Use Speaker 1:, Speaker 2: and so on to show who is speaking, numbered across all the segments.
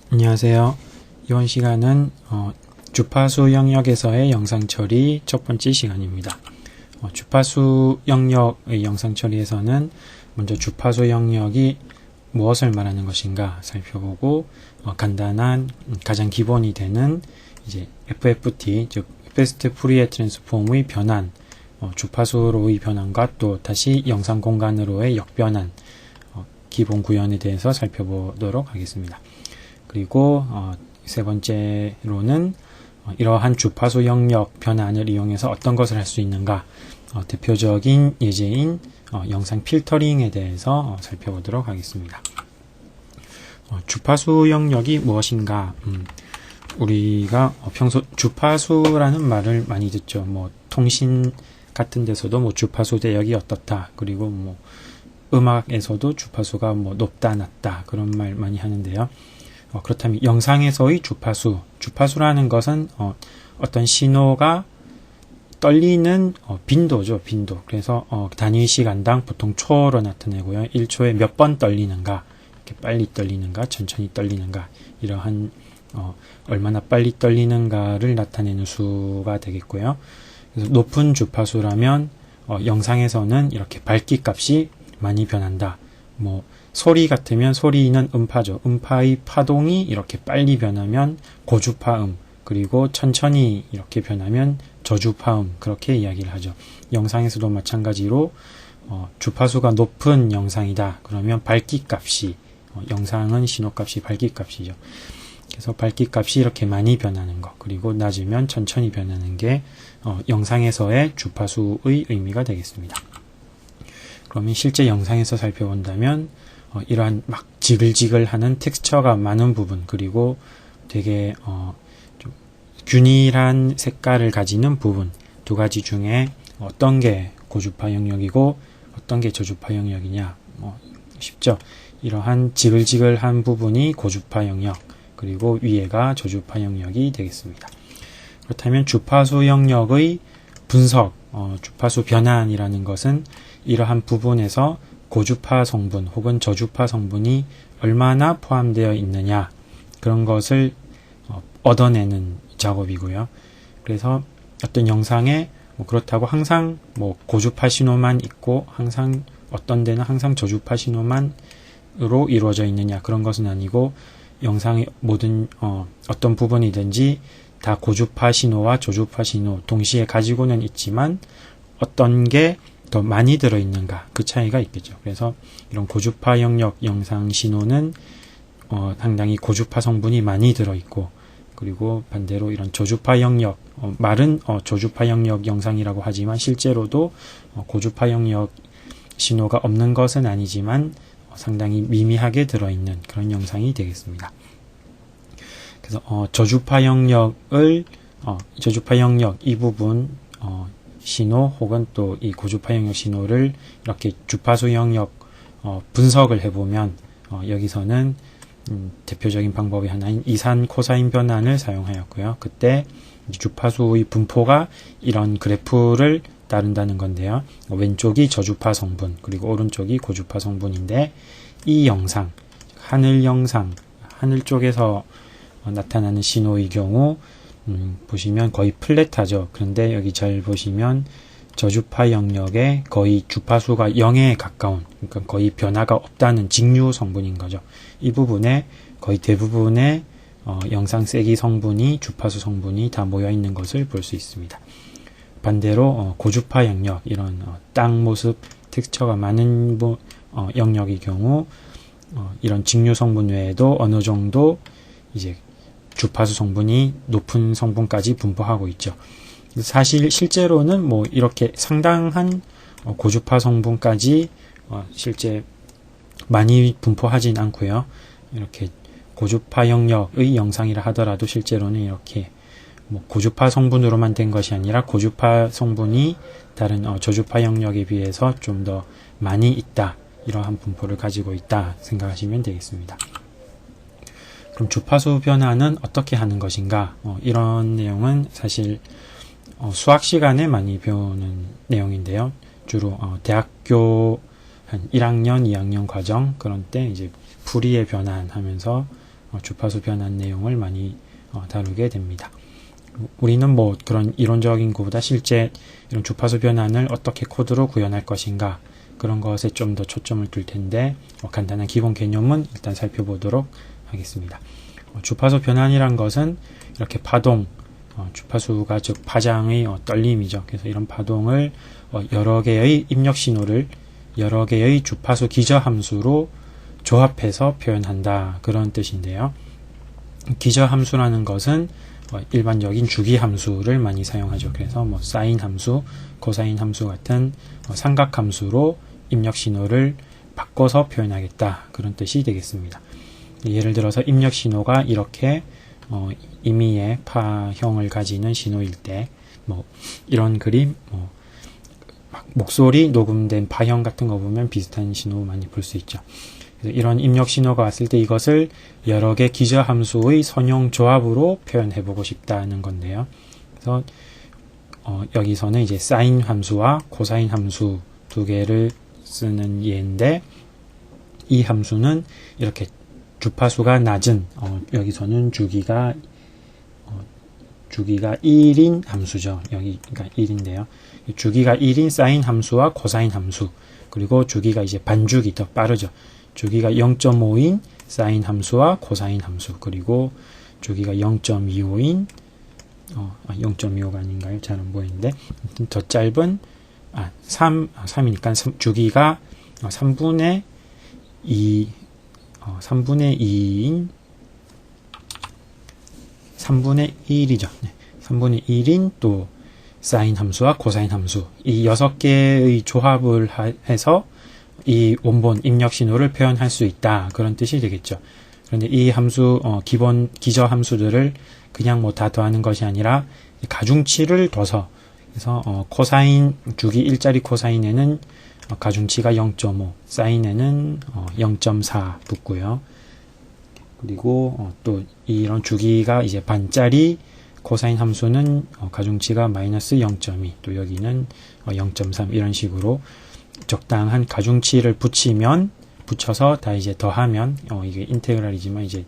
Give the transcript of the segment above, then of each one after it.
Speaker 1: 안녕하세요. 이번 시간은 주파수 영역에서의 영상 처리 첫 번째 시간입니다. 주파수 영역의 영상 처리에서는 먼저 주파수 영역이 무엇을 말하는 것인가 살펴보고 간단한 가장 기본이 되는 이제 FFT 즉 패스트 푸리에 트랜스폼의 변환, 주파수로의 변환과 또 다시 영상 공간으로의 역변환 기본 구현에 대해서 살펴보도록 하겠습니다. 그리고 세 번째로는 이러한 주파수 영역 변환을 이용해서 어떤 것을 할 수 있는가, 대표적인 예제인 영상 필터링에 대해서 살펴보도록 하겠습니다. 주파수 영역이 무엇인가? 우리가 평소 주파수라는 말을 많이 듣죠. 뭐 통신 같은 데서도 뭐 주파수 대역이 어떻다, 그리고 뭐 음악에서도 주파수가 뭐 높다 낮다 그런 말 많이 하는데요. 그렇다면 영상에서의 주파수라는 것은 어떤 신호가 떨리는 빈도죠, 빈도. 그래서 단위 시간당 보통 초로 나타내고요. 1초에 몇 번 떨리는가, 이렇게 빨리 떨리는가, 천천히 떨리는가, 이러한 얼마나 빨리 떨리는가를 나타내는 수가 되겠고요. 그래서 높은 주파수라면 영상에서는 이렇게 밝기 값이 많이 변한다. 뭐 소리 같으면 소리는 음파죠. 음파의 파동이 이렇게 빨리 변하면 고주파음, 그리고 천천히 이렇게 변하면 저주파음, 그렇게 이야기를 하죠. 영상에서도 마찬가지로 주파수가 높은 영상이다 그러면 밝기 값이, 영상은 신호값이 밝기 값이죠. 그래서 밝기 값이 이렇게 많이 변하는 것, 그리고 낮으면 천천히 변하는 게 영상에서의 주파수의 의미가 되겠습니다. 그러면 실제 영상에서 살펴본다면 이러한 막 지글지글하는 텍스처가 많은 부분, 그리고 되게 좀 균일한 색깔을 가지는 부분, 두 가지 중에 어떤 게 고주파 영역이고 어떤 게 저주파 영역이냐, 쉽죠. 이러한 지글지글한 부분이 고주파 영역, 그리고 위에가 저주파 영역이 되겠습니다. 그렇다면 주파수 영역의 분석, 주파수 변환이라는 것은 이러한 부분에서 고주파 성분 혹은 저주파 성분이 얼마나 포함되어 있느냐, 그런 것을 얻어내는 작업이고요. 그래서 어떤 영상에 그렇다고 항상 고주파 신호만 있고 항상 어떤 데는 항상 저주파 신호만으로 이루어져 있느냐, 그런 것은 아니고 영상의 모든 어떤 부분이든지 다 고주파 신호와 저주파 신호 동시에 가지고는 있지만 어떤 게 더 많이 들어있는가, 그 차이가 있겠죠. 그래서 이런 고주파 영역 영상 신호는 상당히 고주파 성분이 많이 들어있고, 그리고 반대로 이런 저주파 영역, 말은 저주파 영역 영상이라고 하지만 실제로도 고주파 영역 신호가 없는 것은 아니지만 상당히 미미하게 들어있는 그런 영상이 되겠습니다. 그래서 저주파 영역 이 부분 신호 혹은 또 이 고주파 영역 신호를 이렇게 주파수 영역 분석을 해보면 여기서는 대표적인 방법이 하나인 이산 코사인 변환을 사용하였고요. 그때 주파수의 분포가 이런 그래프를 따른다는 건데요. 왼쪽이 저주파 성분, 그리고 오른쪽이 고주파 성분인데, 이 영상, 하늘 쪽에서 나타나는 신호의 경우 보시면 거의 플랫하죠. 그런데 여기 잘 보시면 저주파 영역에 거의 주파수가 0에 가까운, 그러니까 거의 변화가 없다는 직류 성분인 거죠. 이 부분에 거의 대부분의 영상 세기 성분이, 주파수 성분이 다 모여 있는 것을 볼 수 있습니다. 반대로 고주파 영역, 이런 땅 모습 텍스처가 많은 영역의 경우 이런 직류 성분 외에도 어느 정도 이제 주파수 성분이 높은 성분까지 분포하고 있죠. 사실 실제로는 이렇게 상당한 고주파 성분까지 실제 많이 분포하진 않고요. 이렇게 고주파 영역의 영상이라 하더라도 실제로는 이렇게 고주파 성분으로만 된 것이 아니라 고주파 성분이 다른 저주파 영역에 비해서 좀 더 많이 있다, 이러한 분포를 가지고 있다 생각하시면 되겠습니다. 그럼 주파수 변화는 어떻게 하는 것인가? 이런 내용은 사실 수학 시간에 많이 배우는 내용인데요. 주로 대학교 한 1학년, 2학년 과정, 그런 때 이제 푸리에 변환하면서 주파수 변환 내용을 많이 다루게 됩니다. 우리는 뭐 그런 이론적인 것보다 실제 이런 주파수 변환을 어떻게 코드로 구현할 것인가 그런 것에 좀 더 초점을 둘 텐데 간단한 기본 개념은 일단 살펴보도록 하겠습니다. 주파수 변환이란 것은 이렇게 파동, 주파수가 즉 파장의 떨림이죠. 그래서 이런 파동을 여러 개의 입력 신호를 여러 개의 주파수 기저함수로 조합해서 표현한다 그런 뜻인데요. 기저함수라는 것은 일반적인 주기함수를 많이 사용하죠. 그래서 뭐 사인 함수, 코사인 함수 같은 삼각함수로 입력 신호를 바꿔서 표현하겠다 그런 뜻이 되겠습니다. 예를 들어서 입력 신호가 이렇게 임의의 파형을 가지는 신호일 때 뭐 이런 그림, 목소리 녹음된 파형 같은 거 보면 비슷한 신호 많이 볼 수 있죠. 그래서 이런 입력 신호가 왔을 때 이것을 여러 개 기저함수의 선형 조합으로 표현해 보고 싶다는 건데요. 그래서 여기서는 이제 사인 함수와 코사인 함수 두 개를 쓰는 예인데 이 함수는 이렇게 주파수가 낮은 여기서는 주기가 1인 함수죠. 여기 그러니까 1인데요. 주기가 1인 사인 함수와 코사인 함수 그리고 주기가 이제 반주기 더 빠르죠. 주기가 0.5인 사인 함수와 코사인 함수 그리고 주기가 0.25인 0.25가 아닌가요? 잘 안 보이는데 더 짧은 3이니까 주기가 3분의 2 3분의 2인 3분의 1이죠. 네. 3분의 1인 또 사인 함수와 코사인 함수 이 6개의 조합을 해서 이 원본 입력 신호를 표현할 수 있다 그런 뜻이 되겠죠. 그런데 이 함수 기본 기저 함수들을 그냥 뭐 다 더하는 것이 아니라 가중치를 둬서 그래서 코사인 주기 1짜리 코사인에는 가중치가 0.5 사인에는 0.4 붙고요. 그리고 또 이런 주기가 이제 반짜리 코사인 함수는 가중치가 마이너스 0.2 또 여기는 0.3 이런 식으로 적당한 가중치를 붙여서 다 이제 더하면 이게 인테그랄이지만 이제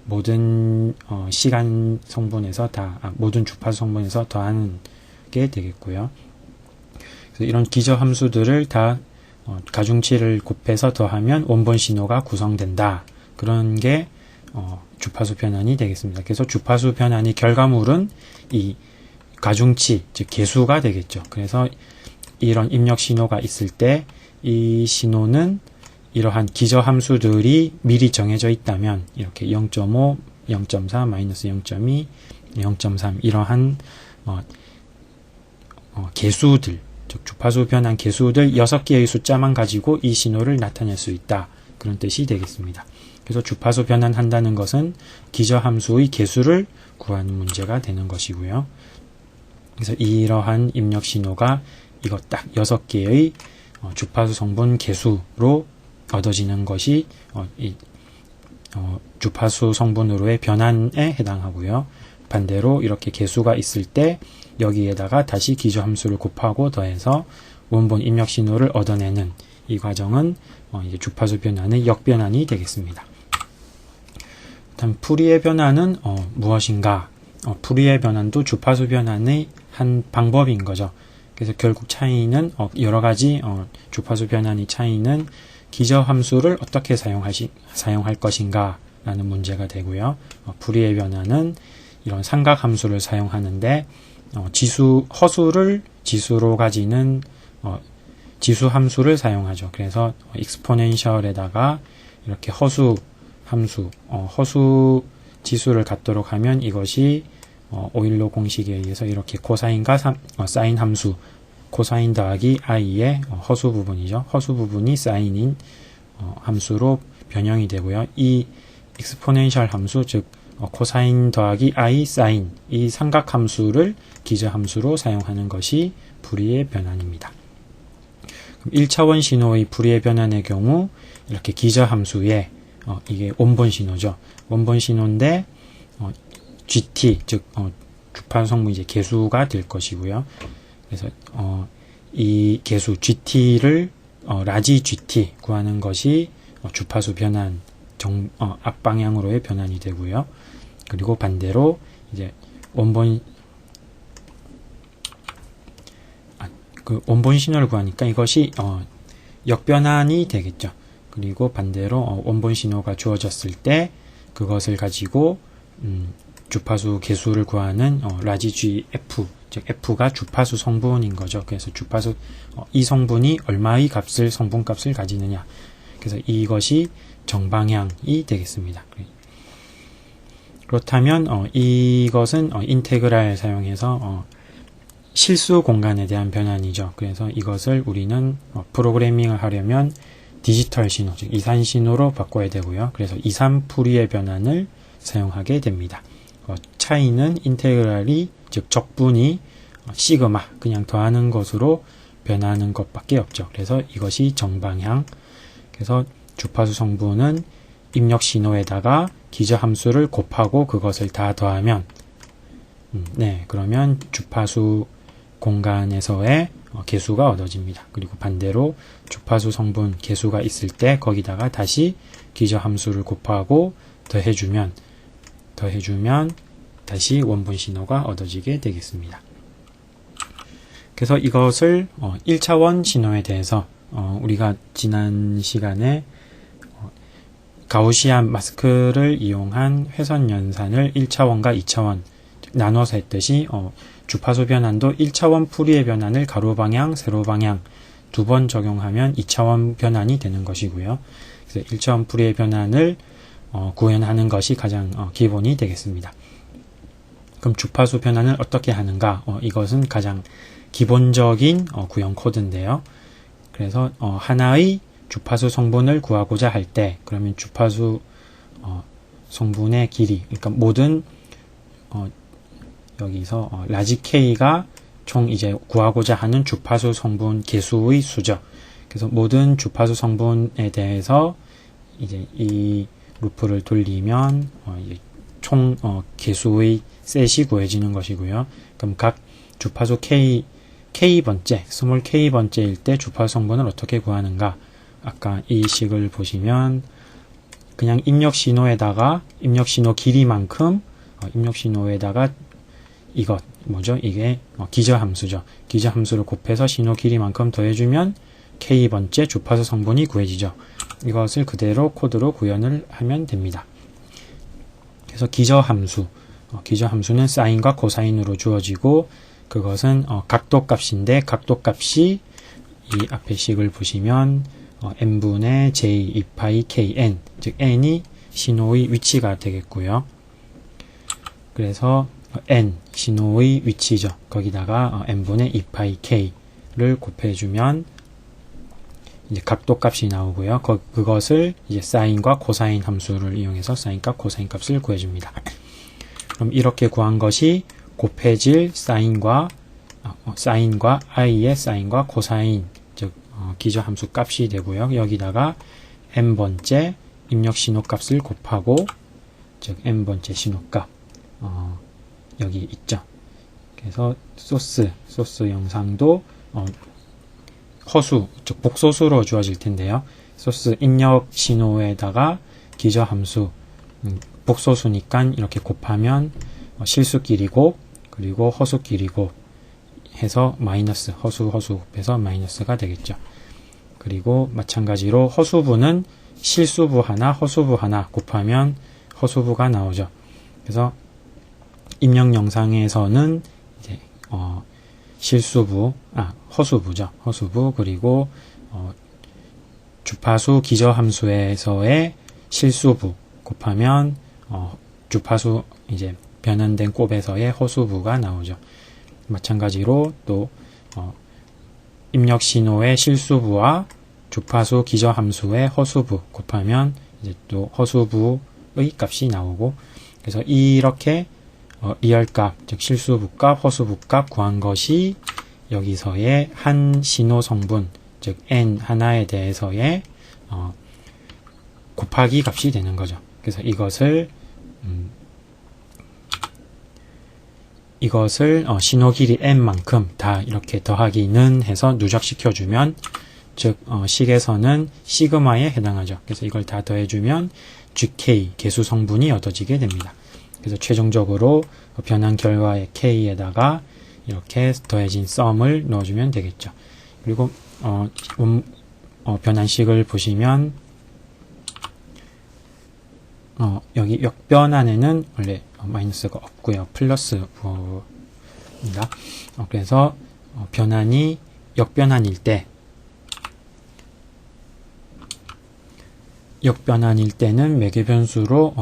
Speaker 1: 모든 시간 성분에서 모든 주파수 성분에서 더하는 게 되겠고요. 그래서 이런 기저 함수들을 다 가중치를 곱해서 더하면 원본 신호가 구성된다. 그런 게 주파수 변환이 되겠습니다. 그래서 주파수 변환의 결과물은 이 가중치, 즉 개수가 되겠죠. 그래서 이런 입력 신호가 있을 때 이 신호는 이러한 기저 함수들이 미리 정해져 있다면 이렇게 0.5, 0.4, 마이너스 0.2, 0.3 이러한 개수들, 즉 주파수 변환 개수들 6개의 숫자만 가지고 이 신호를 나타낼 수 있다. 그런 뜻이 되겠습니다. 그래서 주파수 변환한다는 것은 기저 함수의 개수를 구하는 문제가 되는 것이고요. 그래서 이러한 입력 신호가 이거 딱 6개의 주파수 성분 개수로 얻어지는 것이 주파수 성분으로의 변환에 해당하고요. 반대로 이렇게 개수가 있을 때 여기에다가 다시 기저 함수를 곱하고 더해서 원본 입력 신호를 얻어내는 이 과정은 이제 주파수 변환의 역변환이 되겠습니다. 다음 푸리에 변환은 무엇인가? 푸리에 변환도 주파수 변환의 한 방법인 거죠. 그래서 결국 차이는 여러 가지 주파수 변환의 차이는 기저 함수를 어떻게 사용할 것인가 라는 문제가 되고요. 푸리에 변환은 이런 삼각 함수를 사용하는데 허수를 지수로 가지는 지수 함수를 사용하죠. 그래서 익스포넨셜에다가 이렇게 허수 함수, 허수 지수를 갖도록 하면 이것이 오일러 공식에 의해서 이렇게 코사인과 사인 함수, 코사인 더하기 i의 허수 부분이죠. 허수 부분이 사인인 함수로 변형이 되고요. 이 익스포넨셜 함수, 즉 코사인 더하기 i 사인 이 삼각 함수를 기저 함수로 사용하는 것이 푸리에 변환입니다. 1차원 신호의 푸리에 변환의 경우 이렇게 기저 함수에 이게 원본 신호죠. 원본 신호인데 GT 즉 주파수 성분 이제 개수가 될 것이고요. 그래서 이 개수 GT를 라지 GT 구하는 것이 주파수 변환 앞방향으로의 변환이 되고요. 그리고 반대로 이제 원본 신호를 구하니까 이것이 역변환이 되겠죠. 그리고 반대로 원본 신호가 주어졌을 때 그것을 가지고 주파수 개수를 구하는 라지 GF, 즉 F가 주파수 성분인 거죠. 그래서 주파수 이 성분이 얼마의 성분값을 가지느냐. 그래서 이것이 정방향이 되겠습니다. 그렇다면 이것은 인테그랄 사용해서 실수 공간에 대한 변환이죠. 그래서 이것을 우리는 프로그래밍을 하려면 디지털 신호, 즉 이산 신호로 바꿔야 되고요. 그래서 이산 풀이의 변환을 사용하게 됩니다. 차이는 인테그랄이, 즉 적분이 시그마, 그냥 더하는 것으로 변하는 것밖에 없죠. 그래서 이것이 정방향. 그래서 주파수 성분은 입력 신호에다가 기저함수를 곱하고 그것을 다 더하면 그러면 주파수 공간에서의 개수가 얻어집니다. 그리고 반대로 주파수 성분 개수가 있을 때 거기다가 다시 기저함수를 곱하고 더해주면 다시 원본 신호가 얻어지게 되겠습니다. 그래서 이것을 1차원 신호에 대해서 우리가 지난 시간에 가우시안 마스크를 이용한 회선 연산을 1차원과 2차원 나눠서 했듯이 주파수 변환도 1차원 풀이의 변환을 가로 방향, 세로 방향 두 번 적용하면 2차원 변환이 되는 것이고요. 그래서 1차원 풀이의 변환을 구현하는 것이 가장 기본이 되겠습니다. 그럼 주파수 변환을 어떻게 하는가? 이것은 가장 기본적인 구형 코드인데요. 그래서 하나의 주파수 성분을 구하고자 할 때 그러면 주파수 성분의 길이, 그러니까 모든 여기서 라지 K가 총 이제 구하고자 하는 주파수 성분 개수의 수죠. 그래서 모든 주파수 성분에 대해서 이제 이 루프를 돌리면 이제 총 개수의 셋이 구해지는 것이고요. 그럼 각 주파수 K번째, 스몰 K번째일 때 주파수 성분을 어떻게 구하는가? 아까 이 식을 보시면 그냥 입력 신호에다가 입력 신호 길이만큼 입력 신호에다가 이게 기저함수죠. 기저함수를 곱해서 신호 길이만큼 더해주면 K번째 주파수 성분이 구해지죠. 이것을 그대로 코드로 구현을 하면 됩니다. 그래서 기저함수는 사인과 코사인으로 주어지고 그것은 각도값인데 각도값이 이 앞에 식을 보시면 n분의 j 2파이 kn, 즉 n이 신호의 위치가 되겠고요. 그래서 n 신호의 위치죠. 거기다가 n분의 2파이 k를 곱해주면 이제 각도값이 나오고요. 그것을 이제 사인과 코사인 함수를 이용해서 사인값, 코사인 값을 구해줍니다. 그럼 이렇게 구한 것이 곱해질 사인과 i의 사인과 코사인, 즉 기저함수 값이 되고요. 여기다가 n번째 입력 신호 값을 곱하고, 즉 n번째 신호값 여기 있죠. 그래서 소스 영상도 허수, 즉 복소수로 주어질 텐데요. 소스 입력 신호에다가 기저함수 복소수니까 이렇게 곱하면 실수끼리 곱 그리고 허수끼리 곱 해서 마이너스, 허수 곱해서 마이너스가 되겠죠. 그리고 마찬가지로 허수부는 실수부 하나, 허수부 하나 곱하면 허수부가 나오죠. 그래서 입력 영상에서는 이제 허수부죠. 허수부, 그리고 주파수 기저함수에서의 실수부 곱하면 주파수 이제 변환된 곱에서의 허수부가 나오죠. 마찬가지로 또 입력 신호의 실수부와 주파수 기저함수의 허수부 곱하면 이제 또 허수부의 값이 나오고, 그래서 이렇게 리얼값, 즉 실수부값, 허수부값 구한 것이 여기서의 한 신호 성분, 즉 n 하나에 대해서의 곱하기 값이 되는 거죠. 그래서 이것을 신호 길이 n만큼 다 이렇게 더하기는 해서 누적시켜주면, 즉 식에서는 시그마에 해당하죠. 그래서 이걸 다 더해주면 GK 개수 성분이 얻어지게 됩니다. 그래서 최종적으로 변환 결과의 K에다가 이렇게 더해진 썸을 넣어주면 되겠죠. 그리고 변환식을 보시면 여기 역변환에는 원래 마이너스가 없고요. 플러스 부호입니다. 그래서 변환이 역변환일 때는 매개 변수로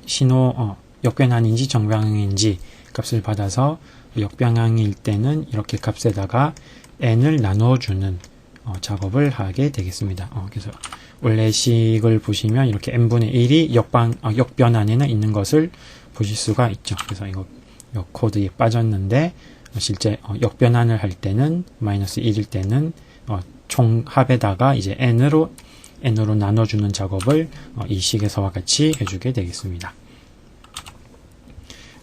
Speaker 1: 신호 역변환인지 정방향인지 값을 받아서 역방향일 때는 이렇게 값에다가 n을 나눠주는 작업을 하게 되겠습니다. 그래서 원래 식을 보시면 이렇게 n분의 1이 역변환에는 있는 것을 보실 수가 있죠. 그래서 이거 코드에 빠졌는데 실제 역변환을 할 때는 마이너스 1일 때는 총합에다가 이제 n으로 나눠주는 작업을 이 식에서와 같이 해주게 되겠습니다.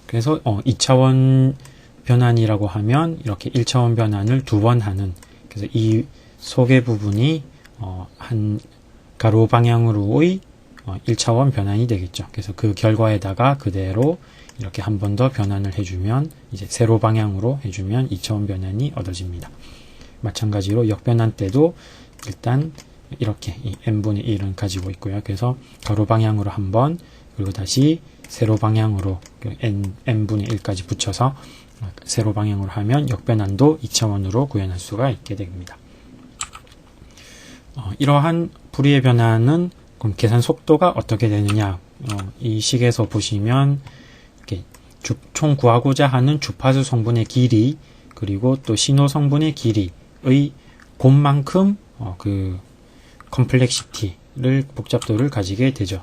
Speaker 1: 그래서 2차원 변환이라고 하면 이렇게 1차원 변환을 2번 하는, 그래서 이 속의 부분이 한 가로 방향으로의 1차원 변환이 되겠죠. 그래서 그 결과에다가 그대로 이렇게 한 번 더 변환을 해주면 이제 세로 방향으로 해주면 2차원 변환이 얻어집니다. 마찬가지로 역변환 때도 일단 이렇게 이 n분의 1은 가지고 있고요. 그래서 가로 방향으로 한 번, 그리고 다시 세로 방향으로 n분의 1까지 붙여서 세로 방향으로 하면 역변환도 2차원으로 구현할 수가 있게 됩니다. 이러한 불이의 변화는 그럼 계산 속도가 어떻게 되느냐, 이 식에서 보시면 이렇게 총 구하고자 하는 주파수 성분의 길이 그리고 또 신호 성분의 길이의 곱만큼 그 컴플렉시티를 복잡도를 가지게 되죠.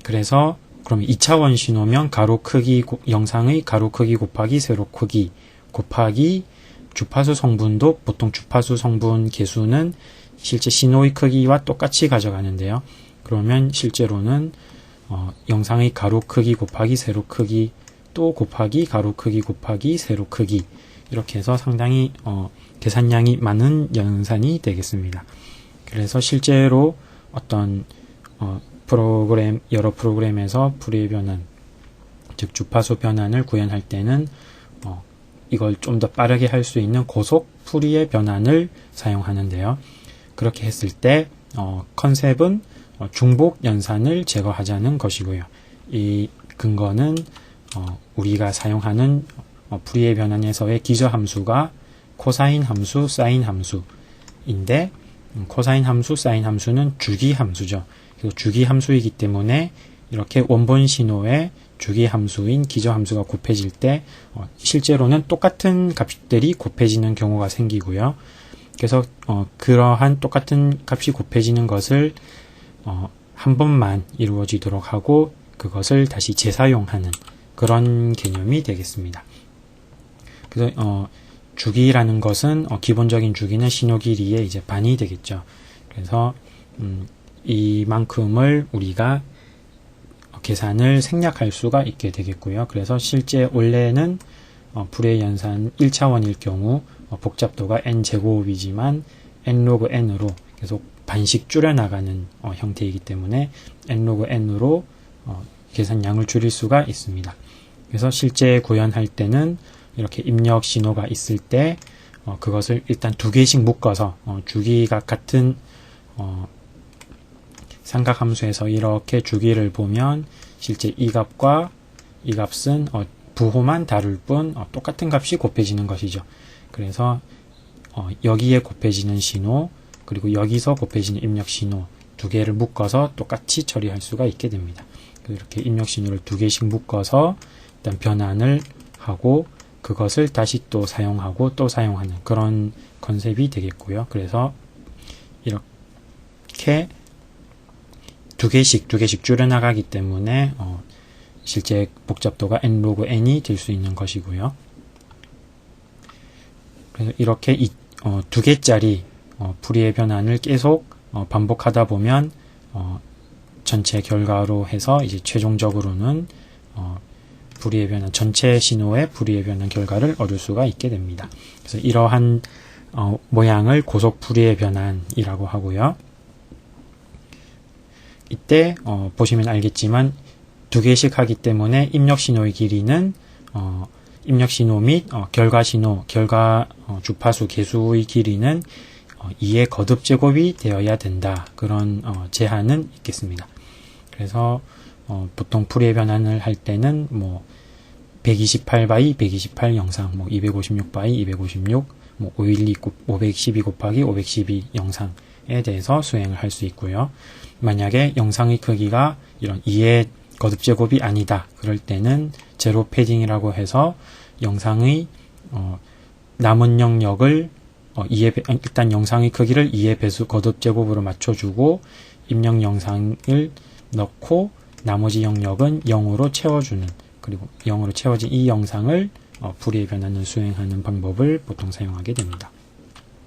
Speaker 1: 그래서 그럼 2차원 신호면 가로 크기 영상의 가로 크기 곱하기 세로 크기 곱하기 주파수 성분도 보통 주파수 성분 개수는 실제 신호의 크기와 똑같이 가져가는데요. 그러면 실제로는 영상의 가로 크기 곱하기 세로 크기 또 곱하기 가로 크기 곱하기 세로 크기 이렇게 해서 상당히 계산량이 많은 연산이 되겠습니다. 그래서 실제로 어떤 여러 프로그램에서 불이의 변환, 즉 주파수 변환을 구현할 때는 이걸 좀 더 빠르게 할 수 있는 고속 풀이의 변환을 사용하는데요. 그렇게 했을 때 컨셉은 중복 연산을 제거하자는 것이고요. 이 근거는 우리가 사용하는 풀이의 변환에서의 기저함수가 코사인 함수, 사인 함수인데 코사인 함수, 사인 함수는 주기함수죠. 그래서 주기함수이기 때문에 이렇게 원본 신호의 주기함수인 기저함수가 곱해질 때 실제로는 똑같은 값들이 곱해지는 경우가 생기고요. 그래서 그러한 똑같은 값이 곱해지는 것을 한 번만 이루어지도록 하고 그것을 다시 재사용하는 그런 개념이 되겠습니다. 그래서 주기라는 것은 기본적인 주기는 신호 길이의 이제 반이 되겠죠. 그래서 이만큼을 우리가 계산을 생략할 수가 있게 되겠고요. 그래서 실제 원래는 불의 연산 1차원일 경우 복잡도가 n제곱이지만 n로그 n으로 계속 반씩 줄여나가는 형태이기 때문에 n로그 n으로 계산량을 줄일 수가 있습니다. 그래서 실제 구현할 때는 이렇게 입력 신호가 있을 때 그것을 일단 두 개씩 묶어서 주기가 같은 삼각함수에서 이렇게 주기를 보면 실제 이 값과 이 값은 부호만 다를 뿐 똑같은 값이 곱해지는 것이죠. 그래서 여기에 곱해지는 신호 그리고 여기서 곱해지는 입력 신호 두 개를 묶어서 똑같이 처리할 수가 있게 됩니다. 이렇게 입력 신호를 두 개씩 묶어서 일단 변환을 하고 그것을 다시 또 사용하고 또 사용하는 그런 컨셉이 되겠고요. 그래서 이렇게 두 개씩 줄여나가기 때문에 실제 복잡도가 n로그 n이 될 수 있는 것이고요. 그래서 이렇게 두 개짜리 불이의 변환을 계속 반복하다 보면 전체 결과로 해서 이제 최종적으로는 불이의 변환 전체 신호의 불이의 변환 결과를 얻을 수가 있게 됩니다. 그래서 이러한 모양을 고속 불이의 변환이라고 하고요. 이때 보시면 알겠지만 2개씩 하기 때문에 입력 신호의 길이는 입력 신호 및 결과 신호, 결과 주파수 개수의 길이는 2의 거듭 제곱이 되어야 된다. 그런 제한은 있겠습니다. 그래서 보통 풀이의 변환을 할 때는 뭐 128 바이 128 영상, 뭐 256 바이 256, 뭐 512 곱하기 512 영상에 대해서 수행을 할 수 있고요. 만약에 영상의 크기가 이런 2의 거듭 제곱이 아니다. 그럴 때는 제로 패딩이라고 해서 영상의 남은 영역을 일단 영상의 크기를 2의 배수 거듭 제곱으로 맞춰주고 입력 영상을 넣고 나머지 영역은 0으로 채워주는, 그리고 0으로 채워진 이 영상을 풀이의 변환을 수행하는 방법을 보통 사용하게 됩니다.